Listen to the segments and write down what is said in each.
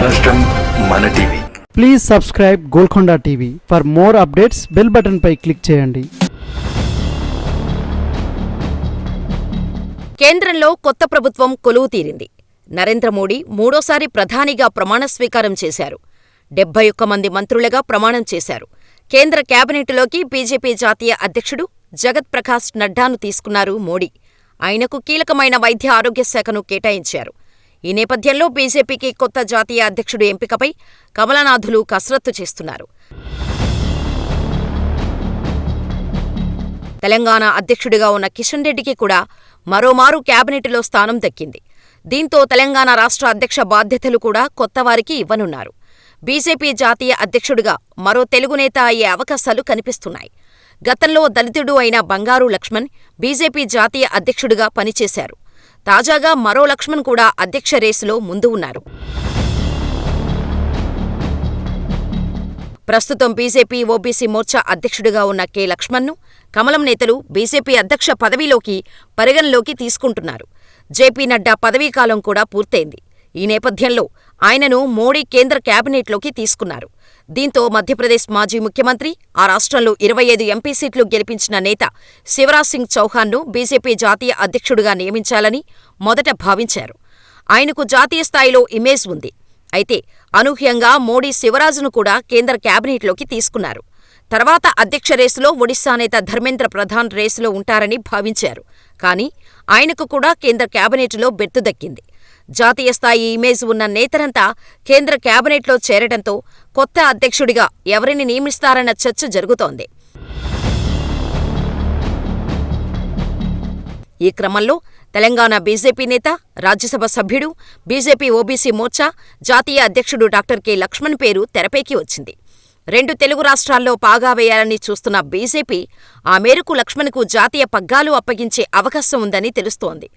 రాష్ట్రం మన TV. Please subscribe Golconda TV. For more updates bell button పై క్లిక్ చేయండి. కేంద్రంలో కొత్త ప్రభుత్వం కొలువు తీరింది. నరేంద్ర మోడీ మూడోసారి ప్రధానిగా ప్రమాణ స్వీకారం చేశారు. 71 మంది మంత్రులుగా ప్రమాణం చేశారు. కేంద్ర కేబినెట్లోకి బీజేపీ జాతీయ అధ్యక్షుడు జగత్ ప్రకాష్ నడ్డాను తీసుకున్నారు మోడీ. ఆయనకు కీలకమైన వైద్య ఆరోగ్య శాఖను కేటాయించారు. ఈ నేపథ్యంలో బీజేపీకి కొత్త జాతీయ అధ్యక్షుడు ఎంపికపై కమలనాథులు కసరత్తు చేస్తున్నారు. తెలంగాణ అధ్యక్షుడిగా ఉన్న కిషన్ రెడ్డికి కూడా మరోమారు కేబినెట్లో స్థానం దక్కింది. దీంతో తెలంగాణ రాష్ట్ర అధ్యక్ష బాధ్యతలు కూడా కొత్తవారికి ఇవ్వనున్నారు. బీజేపీ జాతీయ అధ్యక్షుడిగా మరో తెలుగు నేత అయ్యే అవకాశాలు కనిపిస్తున్నాయి. గతంలో దళితుడు అయిన బంగారు లక్ష్మణ్ బీజేపీ జాతీయ అధ్యక్షుడిగా పనిచేశారు. తాజాగా మరో లక్ష్మణ్ కూడా అధ్యక్ష రేసులో ముందు ఉన్నారు. ప్రస్తుతం బీజేపీ ఓబీసీ మోర్చా అధ్యక్షుడిగా ఉన్న కె లక్ష్మణ్ను కమలం నేతలు బీజేపీ అధ్యక్ష పదవిలోకి పరిగణలోకి తీసుకుంటున్నారు. జేపీ నడ్డా పదవీకాలం కూడా పూర్తయింది. ఈ నేపథ్యంలో ఆయనను మోడీ కేంద్ర కేబినెట్లోకి తీసుకున్నారు. దీంతో మధ్యప్రదేశ్ మాజీ ముఖ్యమంత్రి, ఆ రాష్ట్రంలో 25 ఎంపీ సీట్లు గెలిపించిన నేత శివరాజ్ సింగ్ చౌహాన్ను బీజేపీ జాతీయ అధ్యక్షుడిగా నియమించాలని మొదట భావించారు. ఆయనకు జాతీయ స్థాయిలో ఇమేజ్ ఉంది. అయితే అనూహ్యంగా మోడీ శివరాజ్ను కూడా కేంద్ర కేబినెట్లోకి తీసుకున్నారు. తర్వాత అధ్యక్ష రేసులో ఒడిశా నేత ధర్మేంద్ర ప్రధాన్ రేసులో ఉంటారని భావించారు. కానీ ఆయనకు కూడా కేంద్ర కేబినెట్లో బెర్తు దక్కింది. జాతీయ స్థాయి ఇమేజ్ ఉన్న నేతలంతా కేంద్ర కేబినెట్లో చేరటంతో కొత్త అధ్యక్షుడిగా ఎవరిని నియమిస్తారన్న చర్చ జరుగుతోంది. ఈ క్రమంలో తెలంగాణ బీజేపీ నేత, రాజ్యసభ సభ్యుడు, బీజేపీ ఓబీసీ మోర్చా జాతీయ అధ్యక్షుడు డాక్టర్ కె లక్ష్మణ్ పేరు తెరపైకి వచ్చింది. 2 తెలుగు రాష్ట్రాల్లో పాగా వేయాలని చూస్తున్న బీజేపీ ఆ మేరకు లక్ష్మణ్కు జాతీయ పగ్గాలు అప్పగించే అవకాశం ఉందని తెలుస్తోంది.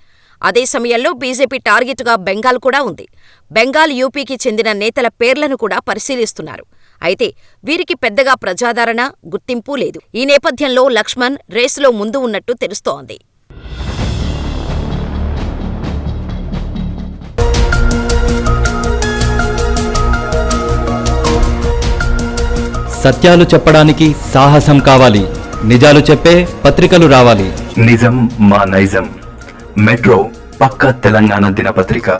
అదే సమయంలో బీజేపీ టార్గెట్గా బెంగాల్ కూడా ఉంది. బెంగాల్, యూపీకి చెందిన నేతల పేర్లను కూడా పరిశీలిస్తున్నారు. అయితే వీరికి పెద్దగా ప్రజాదరణ, గుర్తింపు లేదు. ఈ నేపథ్యంలో లక్ష్మణ్ రేసులో ముందు ఉన్నట్టు తెలుస్తోంది. సత్యాలు చెప్పడానికి సాహసం కావాలి. నిజాలు చెప్పే పత్రికలు రావాలి. నిజం మా నైజం. మెట్రో పక్క తెలంగాణ దినపత్రిక.